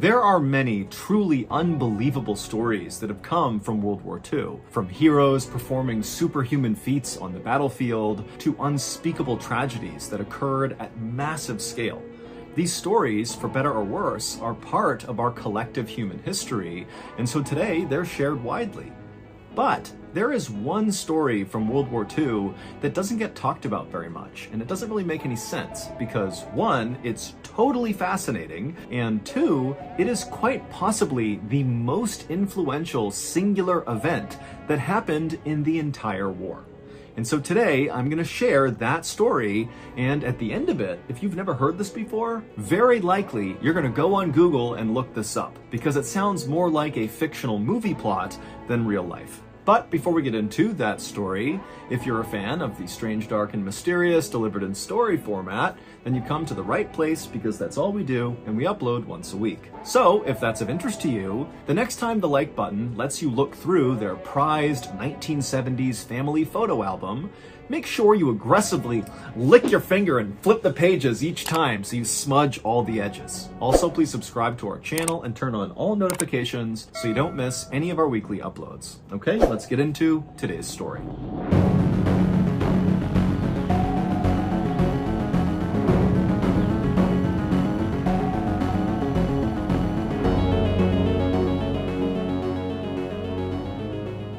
There are many truly unbelievable stories that have come from World War II, from heroes performing superhuman feats on the battlefield to unspeakable tragedies that occurred at massive scale. These stories, for better or worse, are part of our collective human history, and so today they're shared widely. But there is one story from World War II that doesn't get talked about very much, and it doesn't really make any sense because one, it's totally fascinating, and two, it is quite possibly the most influential singular event that happened in the entire war. And so today I'm going to share that story, and at the end of it, if you've never heard this before, very likely you're going to go on Google and look this up because it sounds more like a fictional movie plot than real life. But before we get into that story, if you're a fan of the strange, dark, and mysterious delivered in story format, then you come to the right place because that's all we do and we upload once a week. So if that's of interest to you, the next time the like button lets you look through their prized 1970s family photo album, make sure you aggressively lick your finger and flip the pages each time so you smudge all the edges. Also, please subscribe to our channel and turn on all notifications so you don't miss any of our weekly uploads. Okay, let's get into today's story.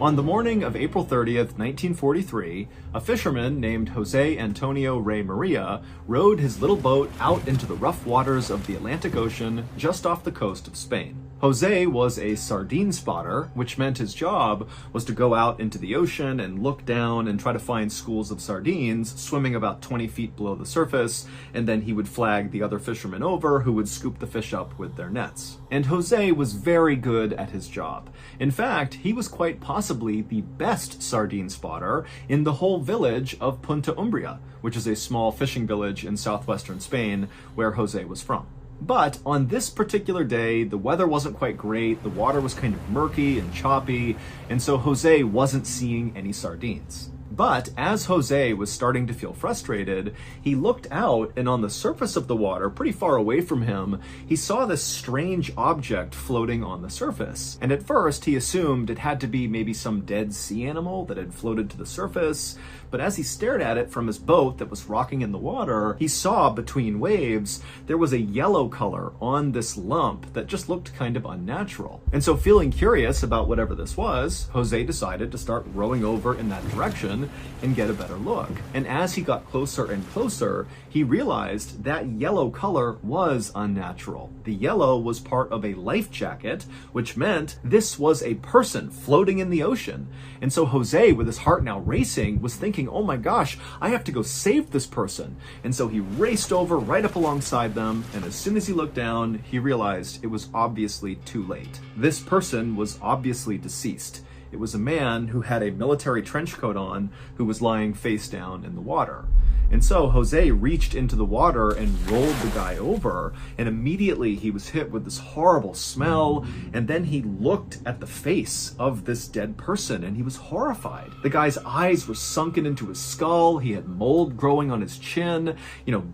On the morning of April 30th, 1943, a fisherman named Jose Antonio Rey Maria rowed his little boat out into the rough waters of the Atlantic Ocean just off the coast of Spain. Jose was a sardine spotter, which meant his job was to go out into the ocean and look down and try to find schools of sardines swimming about 20 feet below the surface, and then he would flag the other fishermen over who would scoop the fish up with their nets. And Jose was very good at his job. In fact, he was quite possibly the best sardine spotter in the whole village of Punta Umbria, which is a small fishing village in southwestern Spain where Jose was from. But on this particular day, the weather wasn't quite great, the water was kind of murky and choppy, and so Jose wasn't seeing any sardines. But as Jose was starting to feel frustrated, he looked out, and on the surface of the water, pretty far away from him, he saw this strange object floating on the surface. And at first, he assumed it had to be maybe some dead sea animal that had floated to the surface. But as he stared at it from his boat that was rocking in the water, he saw between waves there was a yellow color on this lump that just looked kind of unnatural. And so, feeling curious about whatever this was, Jose decided to start rowing over in that direction and get a better look. And as he got closer and closer, he realized that yellow color was unnatural. The yellow was part of a life jacket, which meant this was a person floating in the ocean. And so Jose, with his heart now racing, was thinking, oh my gosh, I have to go save this person. And so he raced over right up alongside them, and as soon as he looked down, he realized it was obviously too late. This person was obviously deceased. It was a man who had a military trench coat on who was lying face down in the water. And so Jose reached into the water and rolled the guy over, and immediately he was hit with this horrible smell, and then he looked at the face of this dead person and he was horrified. The guy's eyes were sunken into his skull, he had mold growing on his chin,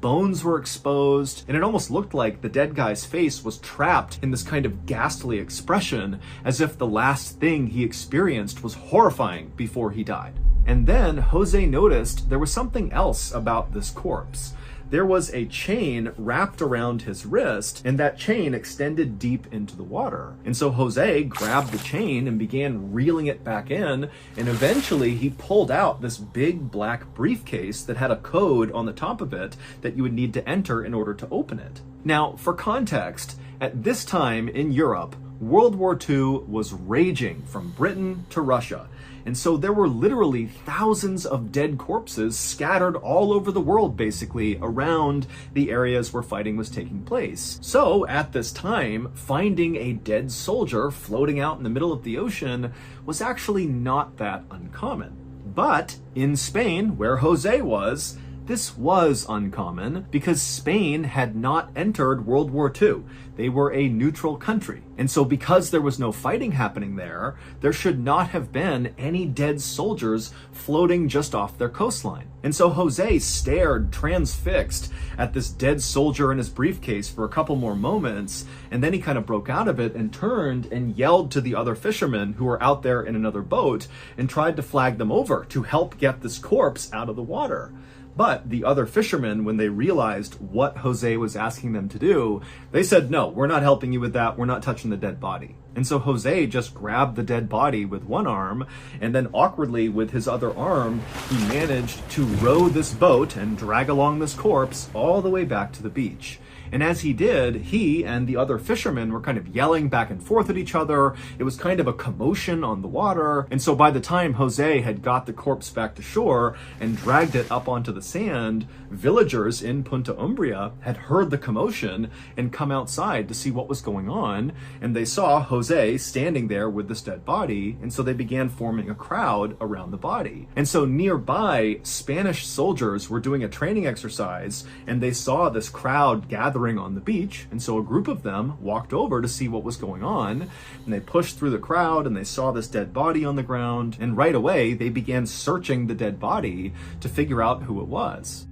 bones were exposed, and it almost looked like the dead guy's face was trapped in this kind of ghastly expression, as if the last thing he experienced was horrifying before he died. And then Jose noticed there was something else about this corpse. There was a chain wrapped around his wrist, and that chain extended deep into the water. And so Jose grabbed the chain and began reeling it back in, and eventually he pulled out this big black briefcase that had a code on the top of it that you would need to enter in order to open it. Now, for context, at this time in Europe, World War II was raging from Britain to Russia. And so there were literally thousands of dead corpses scattered all over the world, basically, around the areas where fighting was taking place. So at this time, finding a dead soldier floating out in the middle of the ocean was actually not that uncommon. But in Spain, where Jose was, This was uncommon because Spain had not entered World War II. They were a neutral country. And so because there was no fighting happening there should not have been any dead soldiers floating just off their coastline. And so Jose stared transfixed at this dead soldier in his briefcase for a couple more moments, and then he kind of broke out of it and turned and yelled to the other fishermen who were out there in another boat and tried to flag them over to help get this corpse out of the water. But the other fishermen, when they realized what Jose was asking them to do, they said, no, we're not helping you with that. We're not touching the dead body. And so Jose just grabbed the dead body with one arm, and then awkwardly with his other arm, he managed to row this boat and drag along this corpse all the way back to the beach. And as he did, he and the other fishermen were kind of yelling back and forth at each other. It was kind of a commotion on the water. And so by the time Jose had got the corpse back to shore and dragged it up onto the sand, villagers in Punta Umbria had heard the commotion and come outside to see what was going on. And they saw Jose standing there with this dead body. And so they began forming a crowd around the body. And so nearby, Spanish soldiers were doing a training exercise, and they saw this crowd gathering on the beach, and so a group of them walked over to see what was going on, and they pushed through the crowd and they saw this dead body on the ground, and right away they began searching the dead body to figure out who it was.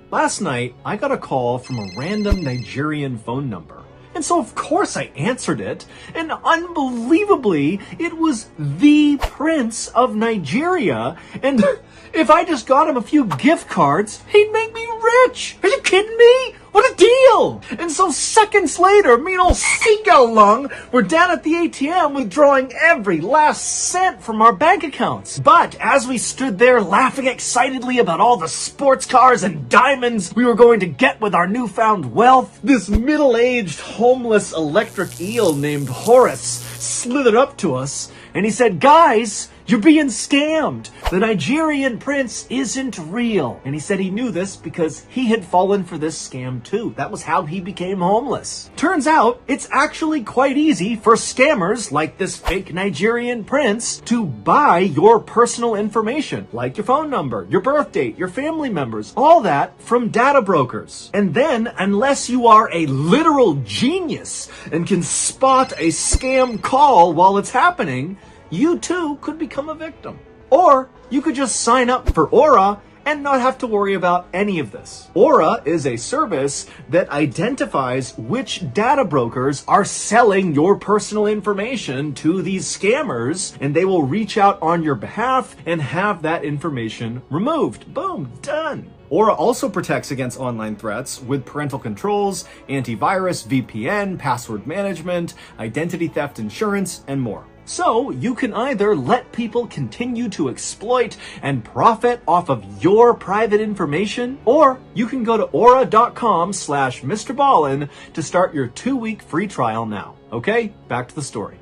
Last night, I got a call from a random Nigerian phone number. And so of course I answered it, and unbelievably, it was the Prince of Nigeria, and if I just got him a few gift cards, he'd make me rich! Are you kidding me? What a deal! And so seconds later, me and old Seagull Lung were down at the ATM withdrawing every last cent from our bank accounts. But as we stood there laughing excitedly about all the sports cars and diamonds we were going to get with our newfound wealth, this middle-aged homeless electric eel named Horace slithered up to us and he said, "Guys, you're being scammed. The Nigerian prince isn't real." And he said he knew this because he had fallen for this scam too. That was how he became homeless. Turns out, it's actually quite easy for scammers like this fake Nigerian prince to buy your personal information, like your phone number, your birth date, your family members, all that from data brokers. And then, unless you are a literal genius and can spot a scam call while it's happening, you too could become a victim. Or you could just sign up for Aura and not have to worry about any of this. Aura is a service that identifies which data brokers are selling your personal information to these scammers, and they will reach out on your behalf and have that information removed. Boom, done. Aura also protects against online threats with parental controls, antivirus, VPN, password management, identity theft insurance, and more. So you can either let people continue to exploit and profit off of your private information, or you can go to aura.com/Mr. Ballin to start your 2-week free trial now. Okay, back to the story.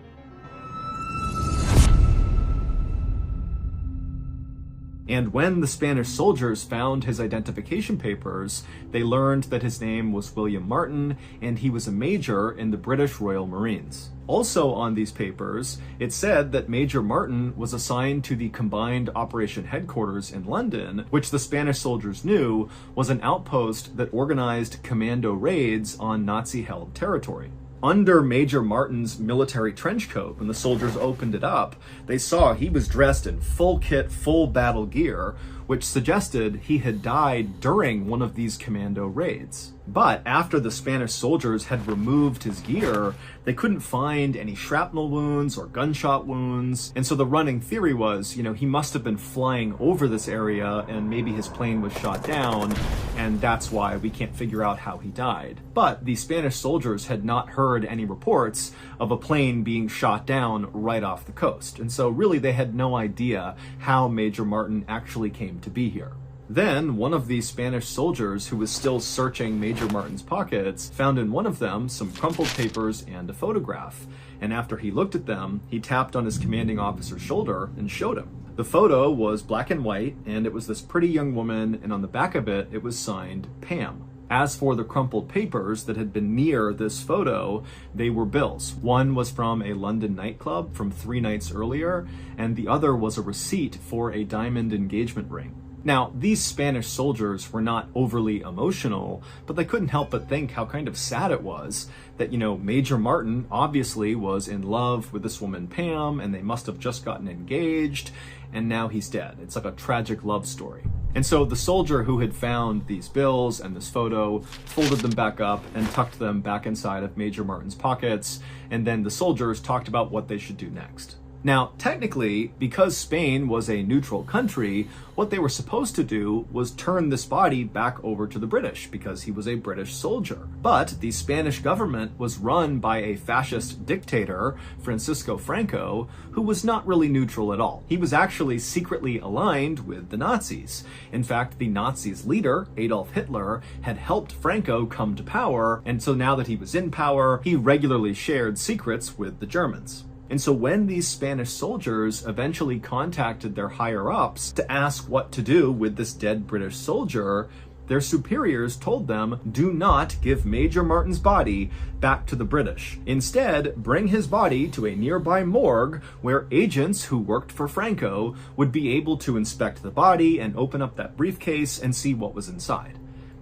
And when the Spanish soldiers found his identification papers, they learned that his name was William Martin, and he was a major in the British Royal Marines. Also on these papers, it said that Major Martin was assigned to the Combined Operation Headquarters in London, which the Spanish soldiers knew was an outpost that organized commando raids on Nazi-held territory. Under Major Martin's military trench coat, when the soldiers opened it up, they saw he was dressed in full kit, full battle gear, which suggested he had died during one of these commando raids. But after the Spanish soldiers had removed his gear, they couldn't find any shrapnel wounds or gunshot wounds. And so the running theory was, he must have been flying over this area and maybe his plane was shot down, and that's why we can't figure out how he died. But the Spanish soldiers had not heard any reports of a plane being shot down right off the coast. And so really they had no idea how Major Martin actually came to be here. Then, one of the Spanish soldiers who was still searching Major Martin's pockets found in one of them some crumpled papers and a photograph. And after he looked at them, he tapped on his commanding officer's shoulder and showed him. The photo was black and white, and it was this pretty young woman, and on the back of it, it was signed Pam. As for the crumpled papers that had been near this photo, they were bills. One was from a London nightclub from 3 nights earlier, and the other was a receipt for a diamond engagement ring. Now, these Spanish soldiers were not overly emotional, but they couldn't help but think how kind of sad it was that, Major Martin obviously was in love with this woman Pam, and they must have just gotten engaged, and now he's dead. It's like a tragic love story. And so the soldier who had found these bills and this photo folded them back up and tucked them back inside of Major Martin's pockets, and then the soldiers talked about what they should do next. Now, technically, because Spain was a neutral country, what they were supposed to do was turn this body back over to the British because he was a British soldier. But the Spanish government was run by a fascist dictator, Francisco Franco, who was not really neutral at all. He was actually secretly aligned with the Nazis. In fact, the Nazis' leader, Adolf Hitler, had helped Franco come to power, and so now that he was in power, he regularly shared secrets with the Germans. And so when these Spanish soldiers eventually contacted their higher-ups to ask what to do with this dead British soldier, their superiors told them, do not give Major Martin's body back to the British. Instead, bring his body to a nearby morgue where agents who worked for Franco would be able to inspect the body and open up that briefcase and see what was inside.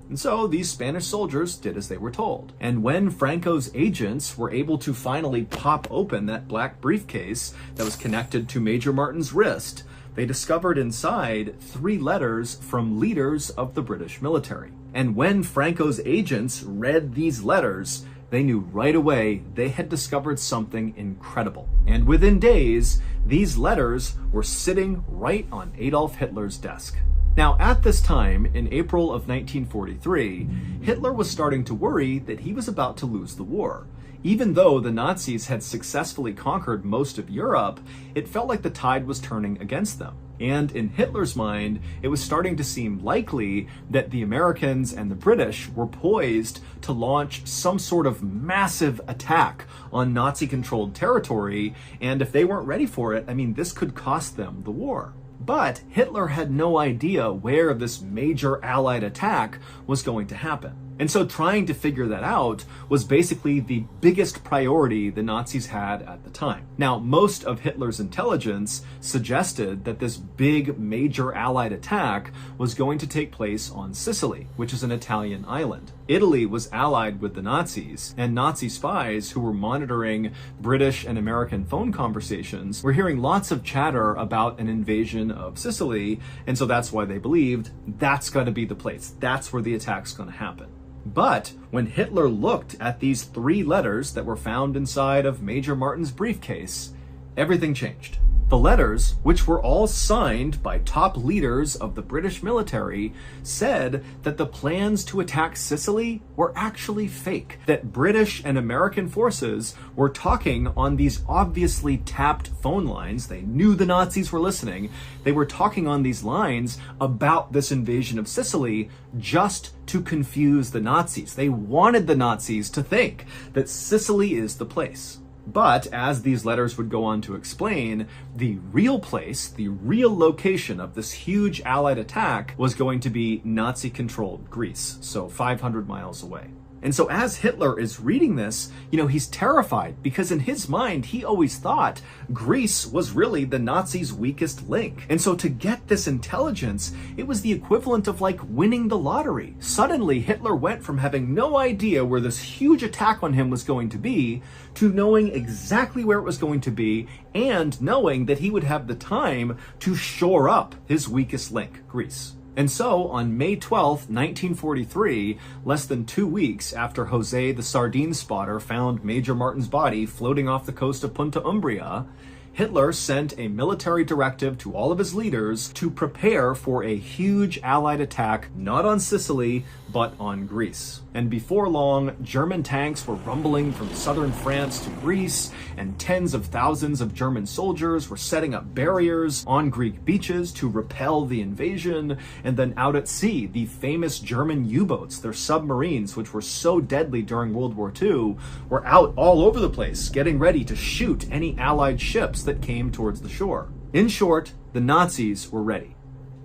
And so these Spanish soldiers did as they were told. And when Franco's agents were able to finally pop open that black briefcase that was connected to Major Martin's wrist, they discovered inside 3 letters from leaders of the British military. And when Franco's agents read these letters, they knew right away they had discovered something incredible. And within days, these letters were sitting right on Adolf Hitler's desk. Now, at this time, in April of 1943, Hitler was starting to worry that he was about to lose the war. Even though the Nazis had successfully conquered most of Europe, it felt like the tide was turning against them. And in Hitler's mind, it was starting to seem likely that the Americans and the British were poised to launch some sort of massive attack on Nazi-controlled territory, and if they weren't ready for it, this could cost them the war. But Hitler had no idea where this major Allied attack was going to happen. And so trying to figure that out was basically the biggest priority the Nazis had at the time. Now, most of Hitler's intelligence suggested that this big major Allied attack was going to take place on Sicily, which is an Italian island. Italy was allied with the Nazis, and Nazi spies who were monitoring British and American phone conversations were hearing lots of chatter about an invasion of Sicily, and so that's why they believed that's got to be the place. That's where the attack's going to happen. But when Hitler looked at these 3 letters that were found inside of Major Martin's briefcase, everything changed. The letters, which were all signed by top leaders of the British military, said that the plans to attack Sicily were actually fake, that British and American forces were talking on these obviously tapped phone lines. They knew the Nazis were listening. They were talking on these lines about this invasion of Sicily just to confuse the Nazis. They wanted the Nazis to think that Sicily is the place. But, as these letters would go on to explain, the real place, the real location of this huge Allied attack was going to be Nazi-controlled Greece, so 500 miles away. And so as Hitler is reading this, he's terrified because in his mind, he always thought Greece was really the Nazis' weakest link. And so to get this intelligence, it was the equivalent of like winning the lottery. Suddenly, Hitler went from having no idea where this huge attack on him was going to be to knowing exactly where it was going to be and knowing that he would have the time to shore up his weakest link, Greece. And so, on May 12th, 1943, less than 2 weeks after Jose the sardine spotter found Major Martin's body floating off the coast of Punta Umbria, Hitler sent a military directive to all of his leaders to prepare for a huge Allied attack, not on Sicily, but on Greece. And before long, German tanks were rumbling from southern France to Greece, and tens of thousands of German soldiers were setting up barriers on Greek beaches to repel the invasion. And then out at sea, the famous German U-boats, their submarines, which were so deadly during World War II, were out all over the place, getting ready to shoot any Allied ships that came towards the shore. In short, the Nazis were ready.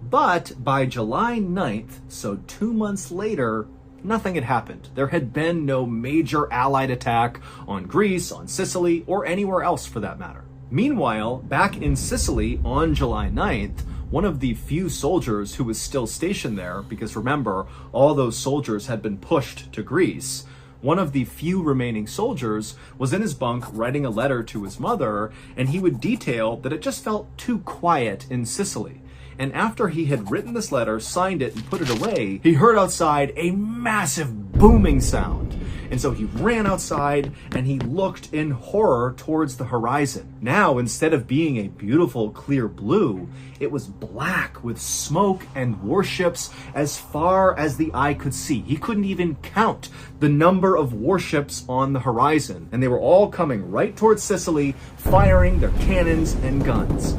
But by July 9th, so 2 months later, nothing had happened. There had been no major Allied attack on Greece, on Sicily, or anywhere else for that matter. Meanwhile, back in Sicily on July 9th, one of the few soldiers who was still stationed there, because remember, all those soldiers had been pushed to Greece, one of the few remaining soldiers was in his bunk writing a letter to his mother, and he would detail that it just felt too quiet in Sicily. And after he had written this letter, signed it, and put it away, he heard outside a massive booming sound. And so he ran outside and he looked in horror towards the horizon. Now, instead of being a beautiful clear blue, it was black with smoke and warships as far as the eye could see. He couldn't even count the number of warships on the horizon. And they were all coming right towards Sicily, firing their cannons and guns.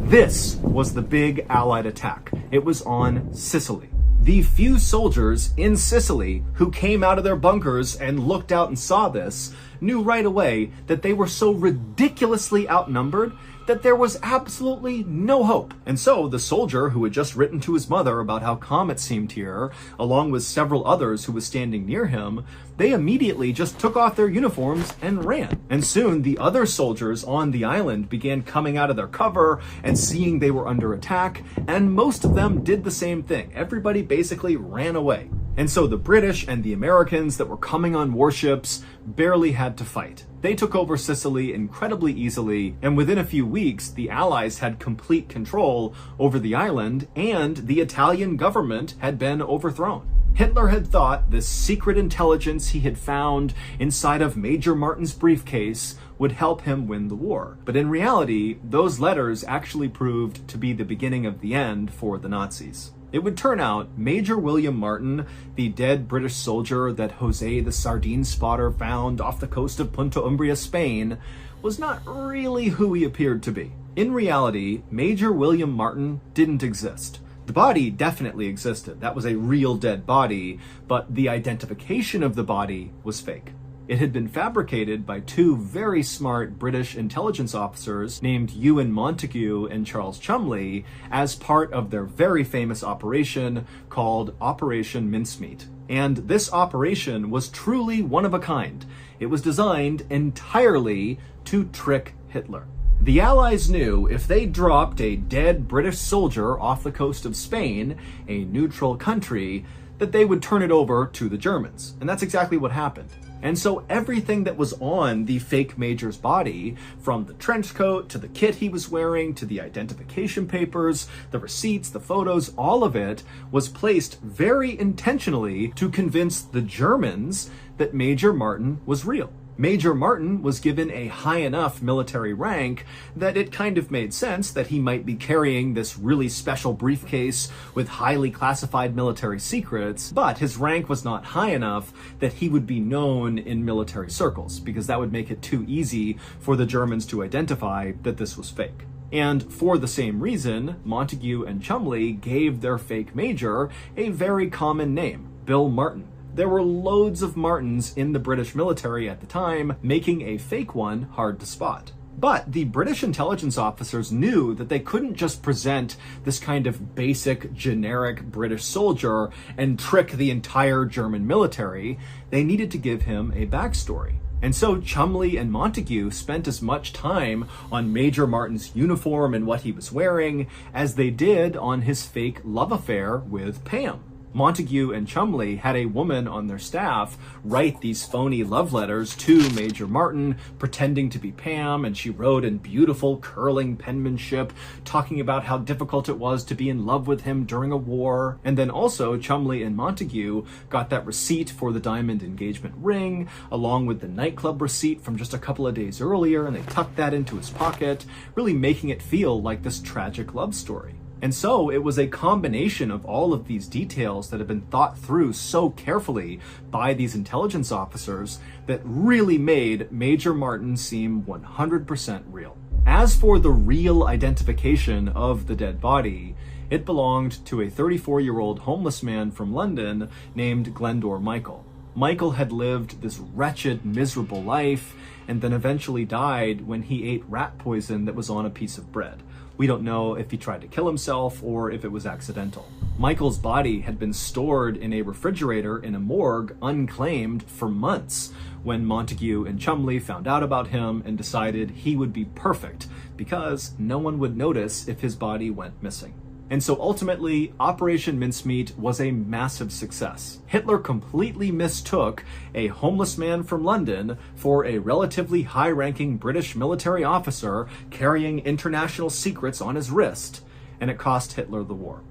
This was the big Allied attack. It was on Sicily. The few soldiers in Sicily who came out of their bunkers and looked out and saw this knew right away that they were so ridiculously outnumbered that there was absolutely no hope. And so the soldier who had just written to his mother about how calm it seemed here, along with several others who was standing near him, they immediately just took off their uniforms and ran. And soon the other soldiers on the island began coming out of their cover and seeing they were under attack, and most of them did the same thing. Everybody basically ran away. And so the British and the Americans that were coming on warships barely had to fight. They took over Sicily incredibly easily, and within a few weeks, the Allies had complete control over the island, and the Italian government had been overthrown. Hitler had thought this secret intelligence he had found inside of Major Martin's briefcase would help him win the war. But in reality, those letters actually proved to be the beginning of the end for the Nazis. It would turn out Major William Martin, the dead British soldier that Jose the sardine spotter found off the coast of Punta Umbria, Spain, was not really who he appeared to be. In reality, Major William Martin didn't exist. The body definitely existed. That was a real dead body, but the identification of the body was fake. It had been fabricated by two very smart British intelligence officers named Ewan Montague and Charles Chumley as part of their very famous operation called Operation Mincemeat. And this operation was truly one of a kind. It was designed entirely to trick Hitler. The Allies knew if they dropped a dead British soldier off the coast of Spain, a neutral country, that they would turn it over to the Germans. And that's exactly what happened. And so everything that was on the fake Major's body, from the trench coat to the kit he was wearing to the identification papers, the receipts, the photos, all of it was placed very intentionally to convince the Germans that Major Martin was real. Major Martin was given a high enough military rank that it kind of made sense that he might be carrying this really special briefcase with highly classified military secrets, but his rank was not high enough that he would be known in military circles, because that would make it too easy for the Germans to identify that this was fake. And for the same reason, Montague and Chumley gave their fake major a very common name, Bill Martin. There were loads of Martins in the British military at the time, making a fake one hard to spot. But the British intelligence officers knew that they couldn't just present this kind of basic, generic British soldier and trick the entire German military. They needed to give him a backstory. And so Chumley and Montague spent as much time on Major Martin's uniform and what he was wearing as they did on his fake love affair with Pam. Montague and Chumley had a woman on their staff write these phony love letters to Major Martin, pretending to be Pam, and she wrote in beautiful curling penmanship, talking about how difficult it was to be in love with him during a war. And then also Chumley and Montague got that receipt for the diamond engagement ring, along with the nightclub receipt from just a couple of days earlier, and they tucked that into his pocket, really making it feel like this tragic love story. And so it was a combination of all of these details that had been thought through so carefully by these intelligence officers that really made Major Martin seem 100% real. As for the real identification of the dead body, it belonged to a 34-year-old homeless man from London named Glendore Michael. Michael had lived this wretched, miserable life and then eventually died when he ate rat poison that was on a piece of bread, We don't know if he tried to kill himself or if it was accidental. Michael's body had been stored in a refrigerator in a morgue unclaimed for months when Montague and Chumley found out about him and decided he would be perfect because no one would notice if his body went missing. And so ultimately, Operation Mincemeat was a massive success. Hitler completely mistook a homeless man from London for a relatively high-ranking British military officer carrying international secrets on his wrist, and it cost Hitler the war.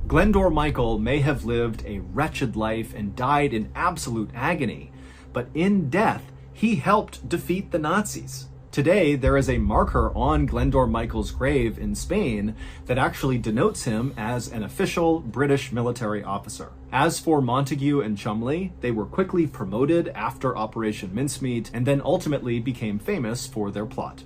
Glendor Michael may have lived a wretched life and died in absolute agony, but in death, he helped defeat the Nazis. Today, there is a marker on Glendor Michael's grave in Spain that actually denotes him as an official British military officer. As for Montague and Chumley, they were quickly promoted after Operation Mincemeat and then ultimately became famous for their plot.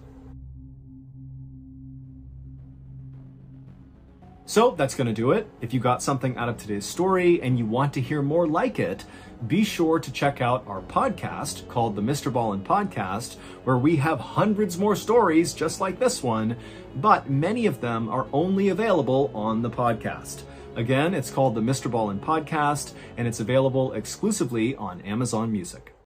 So that's going to do it. If you got something out of today's story and you want to hear more like it, be sure to check out our podcast called the Mr. Ballin Podcast, where we have hundreds more stories just like this one, but many of them are only available on the podcast. Again, it's called the Mr. Ballin Podcast, and it's available exclusively on Amazon Music.